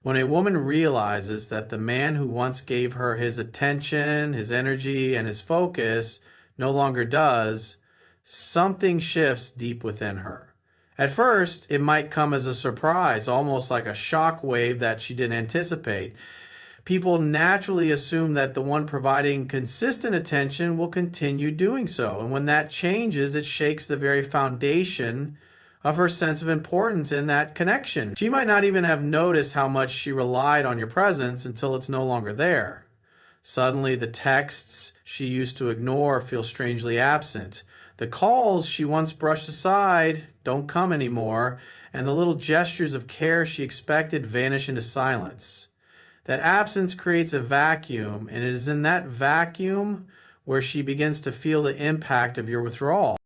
When a woman realizes that the man who once gave her his attention, his energy, and his focus no longer does, something shifts deep within her. At first, it might come as a surprise, almost like a shock wave that she didn't anticipate. People naturally assume that the one providing consistent attention will continue doing so. And when that changes, it shakes the very foundation of her sense of importance in that connection. She might not even have noticed how much she relied on your presence until it's no longer there. Suddenly, the texts she used to ignore feel strangely absent. The calls she once brushed aside don't come anymore, and the little gestures of care she expected vanish into silence. That absence creates a vacuum, and it is in that vacuum where she begins to feel the impact of your withdrawal.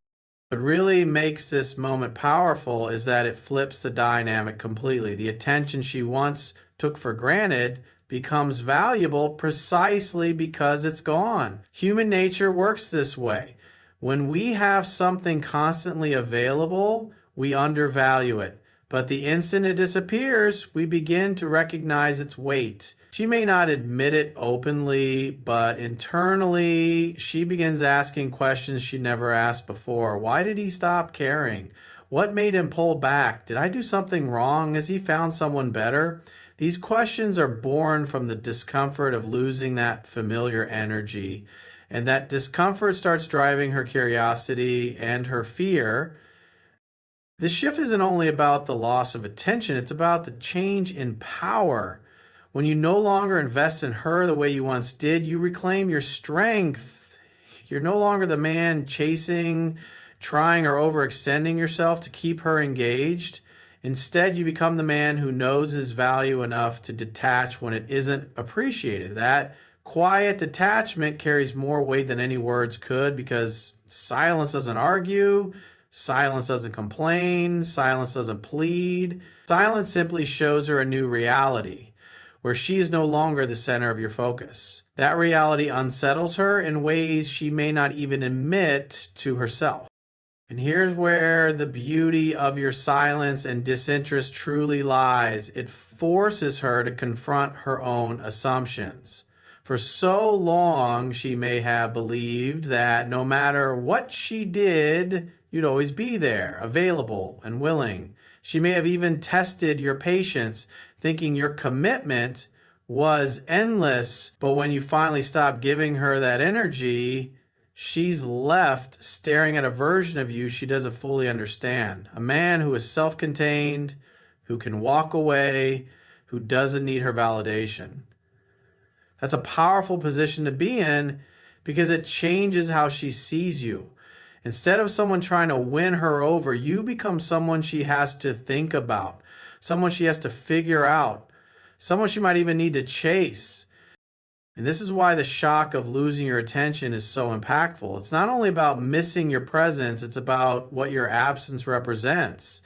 What really makes this moment powerful is that it flips the dynamic completely. The attention she once took for granted becomes valuable precisely because it's gone. Human nature works this way. When we have something constantly available, we undervalue it. But the instant it disappears, we begin to recognize its weight. She may not admit it openly, but internally, she begins asking questions she never asked before. Why did he stop caring? What made him pull back? Did I do something wrong? Has he found someone better? These questions are born from the discomfort of losing that familiar energy. And that discomfort starts driving her curiosity and her fear. This shift isn't only about the loss of attention, it's about the change in power. When you no longer invest in her the way you once did, you reclaim your strength. You're no longer the man chasing, trying, or overextending yourself to keep her engaged. Instead, you become the man who knows his value enough to detach when it isn't appreciated. That quiet detachment carries more weight than any words could, because silence doesn't argue. Silence doesn't complain. Silence doesn't plead. Silence simply shows her a new reality, where she is no longer the center of your focus. That reality unsettles her in ways she may not even admit to herself. And here's where the beauty of your silence and disinterest truly lies. It forces her to confront her own assumptions. For so long, she may have believed that no matter what she did, you'd always be there, available and willing. She may have even tested your patience, thinking your commitment was endless. But when you finally stop giving her that energy, she's left staring at a version of you she doesn't fully understand. A man who is self-contained, who can walk away, who doesn't need her validation. That's a powerful position to be in, because it changes how she sees you. Instead of someone trying to win her over, you become someone she has to think about, someone she has to figure out, someone she might even need to chase. And this is why the shock of losing your attention is so impactful. It's not only about missing your presence, it's about what your absence represents.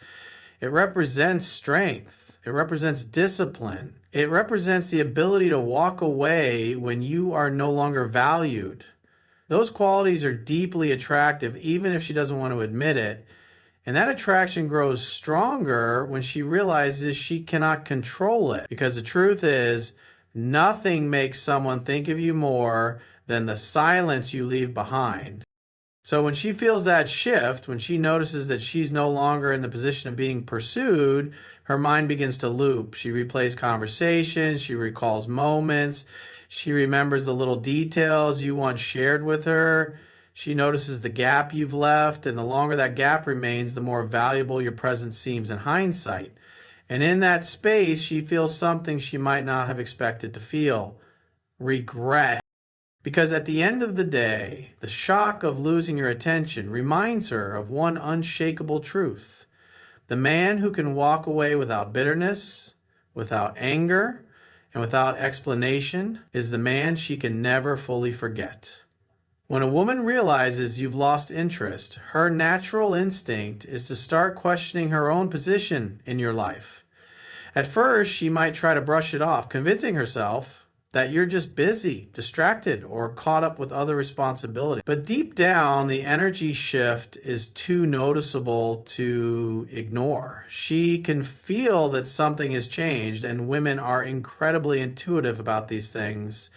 It represents strength. It represents discipline. It represents the ability to walk away when you are no longer valued. Those qualities are deeply attractive, even if she doesn't want to admit it. And that attraction grows stronger when she realizes she cannot control it. Because the truth is, nothing makes someone think of you more than the silence you leave behind. So when she feels that shift, when she notices that she's no longer in the position of being pursued, her mind begins to loop. She replays conversations, she recalls moments, she remembers the little details you once shared with her. She notices the gap you've left, and the longer that gap remains, the more valuable your presence seems in hindsight. And in that space, she feels something she might not have expected to feel: regret. Because at the end of the day, the shock of losing your attention reminds her of one unshakable truth. The man who can walk away without bitterness, without anger, and without explanation is the man she can never fully forget. When a woman realizes you've lost interest, her natural instinct is to start questioning her own position in your life. At first, she might try to brush it off, convincing herself that you're just busy, distracted, or caught up with other responsibilities. But deep down, the energy shift is too noticeable to ignore. She can feel that something has changed, and women are incredibly intuitive about these things.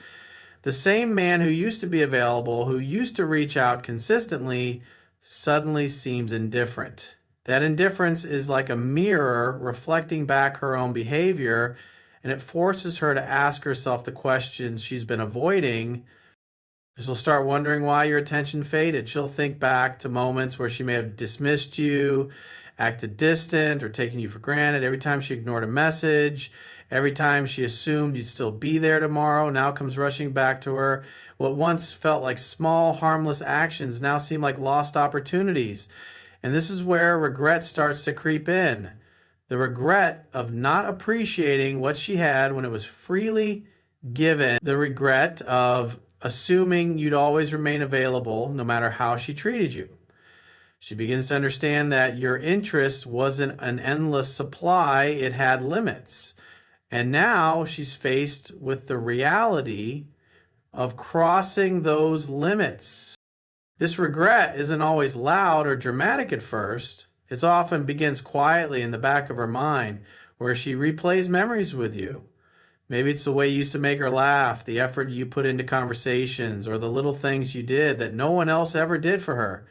The same man who used to be available, who used to reach out consistently, suddenly seems indifferent. That indifference is like a mirror reflecting back her own behavior, and it forces her to ask herself the questions she's been avoiding. She'll start wondering why your attention faded. She'll think back to moments where she may have dismissed you, acted distant, or taken you for granted. Every time she ignored a message, every time she assumed you'd still be there tomorrow, now comes rushing back to her. What once felt like small, harmless actions now seem like lost opportunities. And this is where regret starts to creep in. The regret of not appreciating what she had when it was freely given. The regret of assuming you'd always remain available no matter how she treated you. She begins to understand that your interest wasn't an endless supply, it had limits. And now she's faced with the reality of crossing those limits. This regret isn't always loud or dramatic at first. It often begins quietly in the back of her mind, where she replays memories with you. Maybe it's the way you used to make her laugh, the effort you put into conversations, or the little things you did that no one else ever did for her.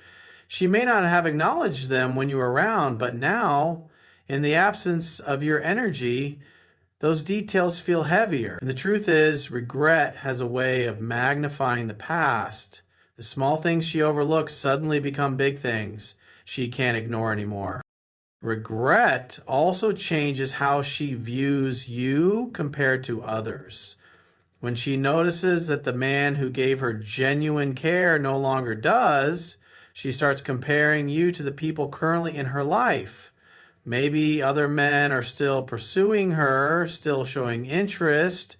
She may not have acknowledged them when you were around, but now, in the absence of your energy, those details feel heavier. And the truth is, regret has a way of magnifying the past. The small things she overlooks suddenly become big things she can't ignore anymore. Regret also changes how she views you compared to others. When she notices that the man who gave her genuine care no longer does, she starts comparing you to the people currently in her life. Maybe other men are still pursuing her, still showing interest,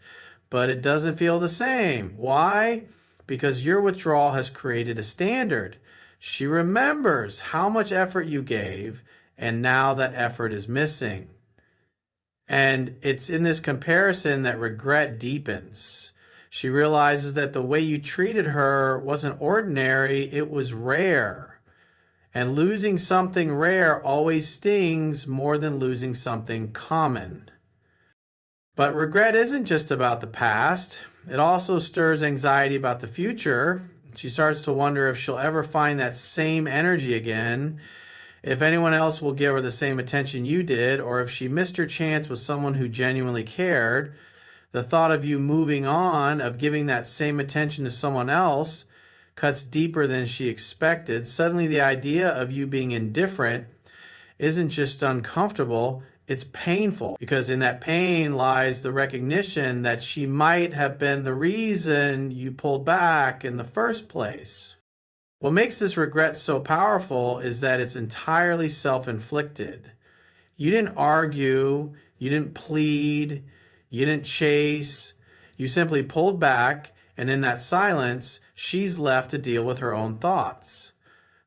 but it doesn't feel the same. Why? Because your withdrawal has created a standard. She remembers how much effort you gave, and now that effort is missing. And it's in this comparison that regret deepens. She realizes that the way you treated her wasn't ordinary, it was rare. And losing something rare always stings more than losing something common. But regret isn't just about the past. It also stirs anxiety about the future. She starts to wonder if she'll ever find that same energy again, if anyone else will give her the same attention you did, or if she missed her chance with someone who genuinely cared. The thought of you moving on, of giving that same attention to someone else, cuts deeper than she expected. Suddenly the idea of you being indifferent isn't just uncomfortable, it's painful, because in that pain lies the recognition that she might have been the reason you pulled back in the first place. What makes this regret so powerful is that it's entirely self-inflicted. You didn't argue, you didn't plead, you didn't chase, you simply pulled back, and in that silence, she's left to deal with her own thoughts.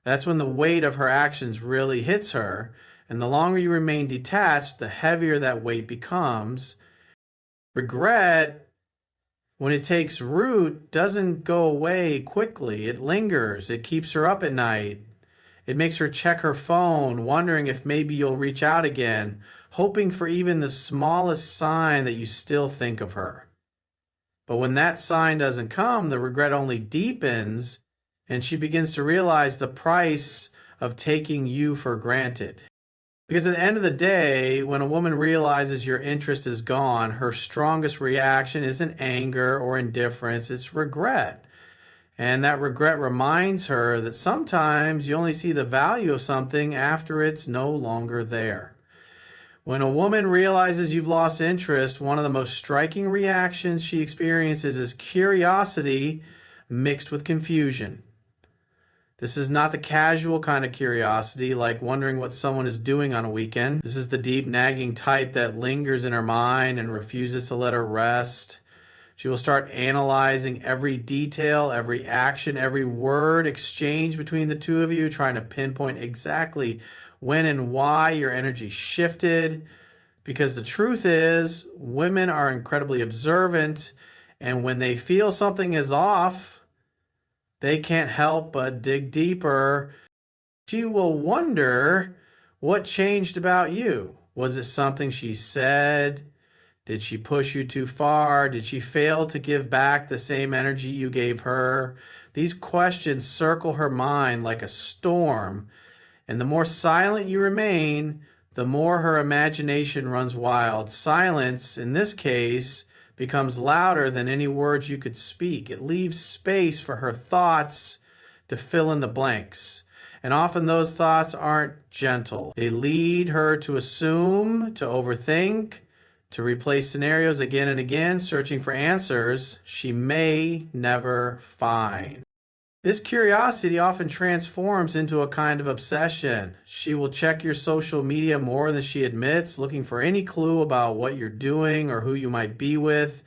That's when the weight of her actions really hits her, and the longer you remain detached, the heavier that weight becomes. Regret, when it takes root, doesn't go away quickly. It lingers. It keeps her up at night. It makes her check her phone, wondering if maybe you'll reach out again, hoping for even the smallest sign that you still think of her. But when that sign doesn't come, the regret only deepens, and she begins to realize the price of taking you for granted. Because at the end of the day, when a woman realizes your interest is gone, her strongest reaction isn't anger or indifference, it's regret. And that regret reminds her that sometimes you only see the value of something after it's no longer there. When a woman realizes you've lost interest, one of the most striking reactions she experiences is curiosity mixed with confusion. This is not the casual kind of curiosity, like wondering what someone is doing on a weekend. This is the deep, nagging type that lingers in her mind and refuses to let her rest. She will start analyzing every detail, every action, every word exchanged between the two of you, trying to pinpoint exactly when and why your energy shifted. Because the truth is, women are incredibly observant, And when they feel something is off, they can't help but dig deeper. She will wonder what changed about you. Was it something she said? Did she push you too far? Did she fail to give back the same energy you gave her? These questions circle her mind like a storm, and the more silent you remain, the more her imagination runs wild. Silence, in this case, becomes louder than any words you could speak. It leaves space for her thoughts to fill in the blanks. And often those thoughts aren't gentle. They lead her to assume, to overthink, to replay scenarios again and again, searching for answers she may never find. This curiosity often transforms into a kind of obsession. She will check your social media more than she admits, looking for any clue about what you're doing or who you might be with.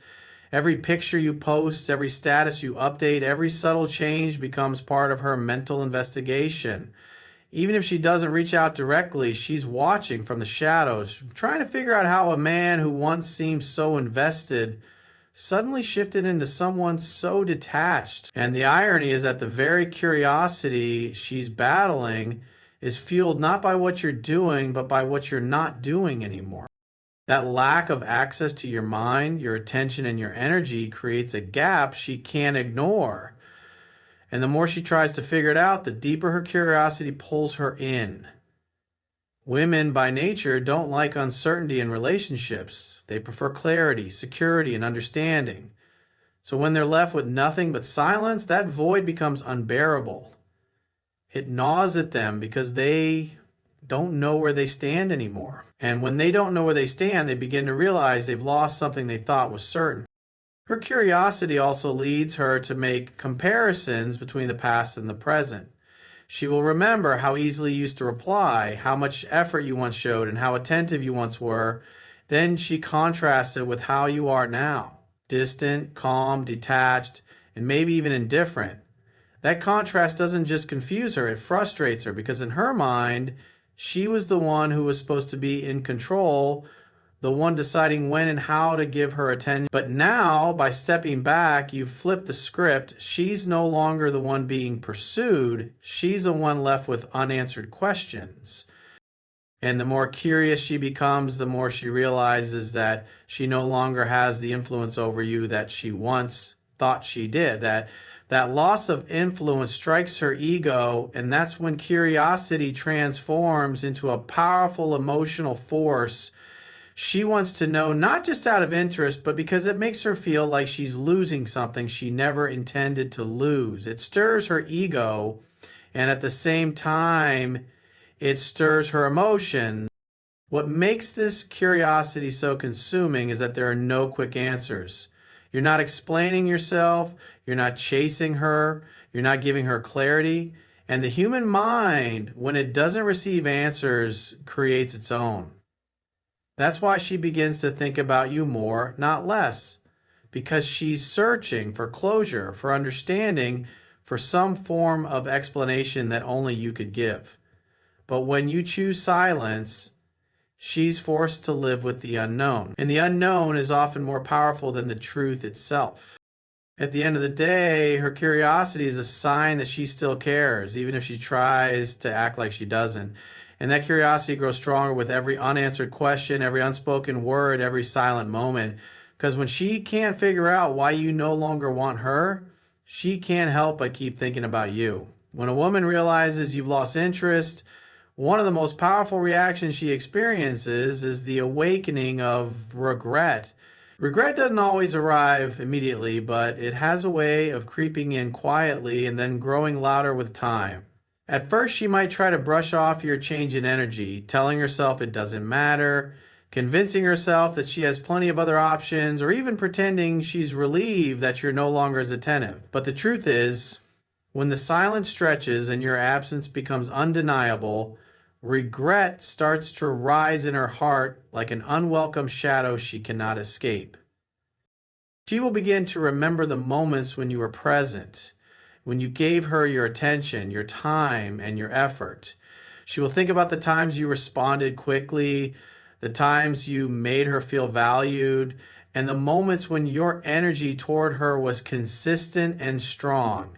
Every picture you post, every status you update, every subtle change becomes part of her mental investigation. Even if she doesn't reach out directly, she's watching from the shadows, trying to figure out how a man who once seemed so invested suddenly shifted into someone so detached. And the irony is that the very curiosity she's battling is fueled not by what you're doing, but by what you're not doing anymore. That lack of access to your mind, your attention, and your energy creates a gap she can't ignore. And the more she tries to figure it out, the deeper her curiosity pulls her in. Women by nature don't like uncertainty in relationships. They prefer clarity, security, and understanding. So when they're left with nothing but silence, that void becomes unbearable. It gnaws at them because they don't know where they stand anymore. And when they don't know where they stand, they begin to realize they've lost something they thought was certain. Her curiosity also leads her to make comparisons between the past and the present. She will remember how easily you used to reply, how much effort you once showed, and how attentive you once were. Then she contrasts it with how you are now, distant, calm, detached, and maybe even indifferent. That contrast doesn't just confuse her, it frustrates her because in her mind, she was the one who was supposed to be in control, the one deciding when and how to give her attention. But now, by stepping back, you've flipped the script. She's no longer the one being pursued. She's the one left with unanswered questions. And the more curious she becomes, the more she realizes that she no longer has the influence over you that she once thought she did. That loss of influence strikes her ego, and that's when curiosity transforms into a powerful emotional force. She wants to know not just out of interest, but because it makes her feel like she's losing something she never intended to lose. It stirs her ego, and at the same time, it stirs her emotion. What makes this curiosity so consuming is that there are no quick answers. You're not explaining yourself, you're not chasing her, you're not giving her clarity, and the human mind, when it doesn't receive answers, creates its own. That's why she begins to think about you more, not less, because she's searching for closure, for understanding, for some form of explanation that only you could give. But when you choose silence, she's forced to live with the unknown. And the unknown is often more powerful than the truth itself. At the end of the day, her curiosity is a sign that she still cares, even if she tries to act like she doesn't. And that curiosity grows stronger with every unanswered question, every unspoken word, every silent moment. Because when she can't figure out why you no longer want her, she can't help but keep thinking about you. When a woman realizes you've lost interest, one of the most powerful reactions she experiences is the awakening of regret. Regret doesn't always arrive immediately, but it has a way of creeping in quietly and then growing louder with time. At first, she might try to brush off your change in energy, telling herself it doesn't matter, convincing herself that she has plenty of other options, or even pretending she's relieved that you're no longer as attentive. But the truth is, when the silence stretches and your absence becomes undeniable, regret starts to rise in her heart like an unwelcome shadow she cannot escape. She will begin to remember the moments when you were present, when you gave her your attention, your time, and your effort. She will think about the times you responded quickly, the times you made her feel valued, and the moments when your energy toward her was consistent and strong.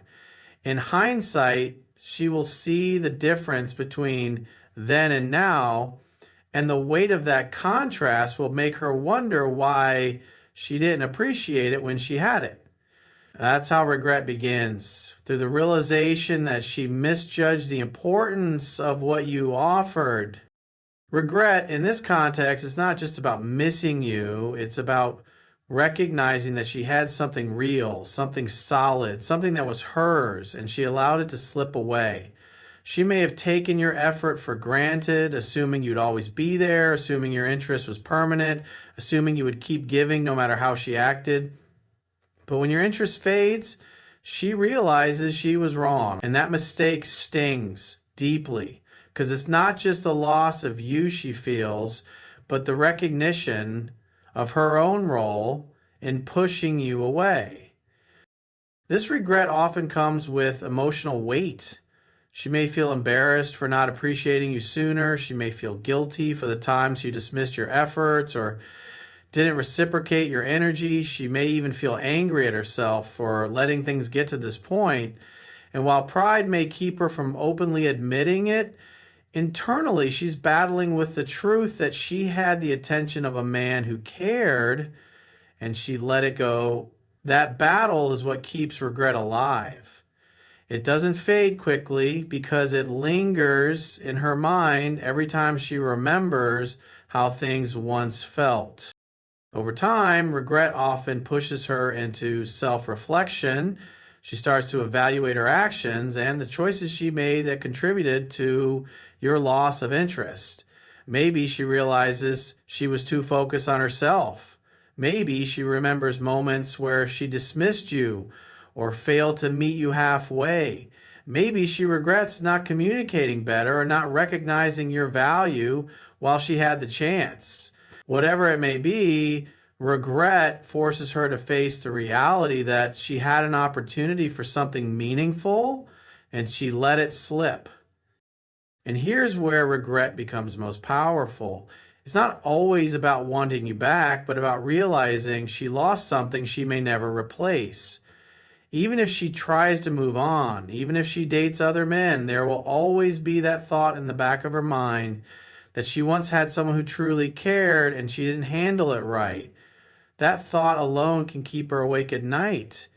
In hindsight, she will see the difference between then and now, and the weight of that contrast will make her wonder why she didn't appreciate it when she had it. That's how regret begins, through the realization that she misjudged the importance of what you offered. Regret in this context is not just about missing you, it's about recognizing that she had something real, something solid, something that was hers, and she allowed it to slip away. She may have taken your effort for granted, assuming you'd always be there, assuming your interest was permanent, assuming you would keep giving no matter how she acted. But when your interest fades, she realizes she was wrong, and that mistake stings deeply because it's not just the loss of you she feels, but the recognition of her own role in pushing you away. This regret often comes with emotional weight. She may feel embarrassed for not appreciating you sooner. She may feel guilty for the times you dismissed your efforts or didn't reciprocate your energy. She may even feel angry at herself for letting things get to this point. And while pride may keep her from openly admitting it, internally she's battling with the truth that she had the attention of a man who cared and she let it go. That battle is what keeps regret alive. It doesn't fade quickly because it lingers in her mind every time she remembers how things once felt. Over time, regret often pushes her into self-reflection. She starts to evaluate her actions and the choices she made that contributed to your loss of interest. Maybe she realizes she was too focused on herself. Maybe she remembers moments where she dismissed you or failed to meet you halfway. Maybe she regrets not communicating better or not recognizing your value while she had the chance. Whatever it may be, regret forces her to face the reality that she had an opportunity for something meaningful and she let it slip. And here's where regret becomes most powerful. It's not always about wanting you back, but about realizing she lost something she may never replace. Even if she tries to move on, even if she dates other men, there will always be that thought in the back of her mind that she once had someone who truly cared and she didn't handle it right. That thought alone can keep her awake at night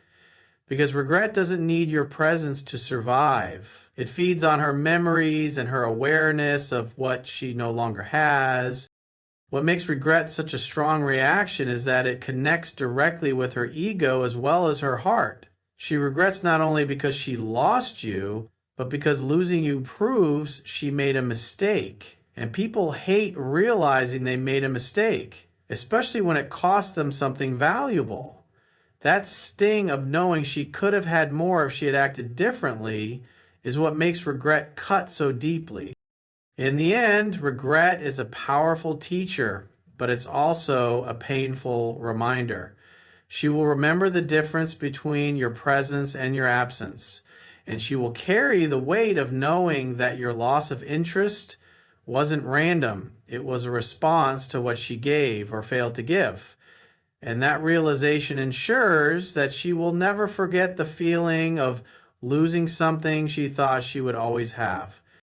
because regret doesn't need your presence to survive. It feeds on her memories and her awareness of what she no longer has. What makes regret such a strong reaction is that it connects directly with her ego as well as her heart. She regrets not only because she lost you, but because losing you proves she made a mistake. And people hate realizing they made a mistake, especially when it costs them something valuable. That sting of knowing she could have had more if she had acted differently is what makes regret cut so deeply. In the end, regret is a powerful teacher, but it's also a painful reminder. She will remember the difference between your presence and your absence, and she will carry the weight of knowing that your loss of interest wasn't random. It was a response to what she gave or failed to give. And that realization ensures that she will never forget the feeling of losing something she thought she would always have.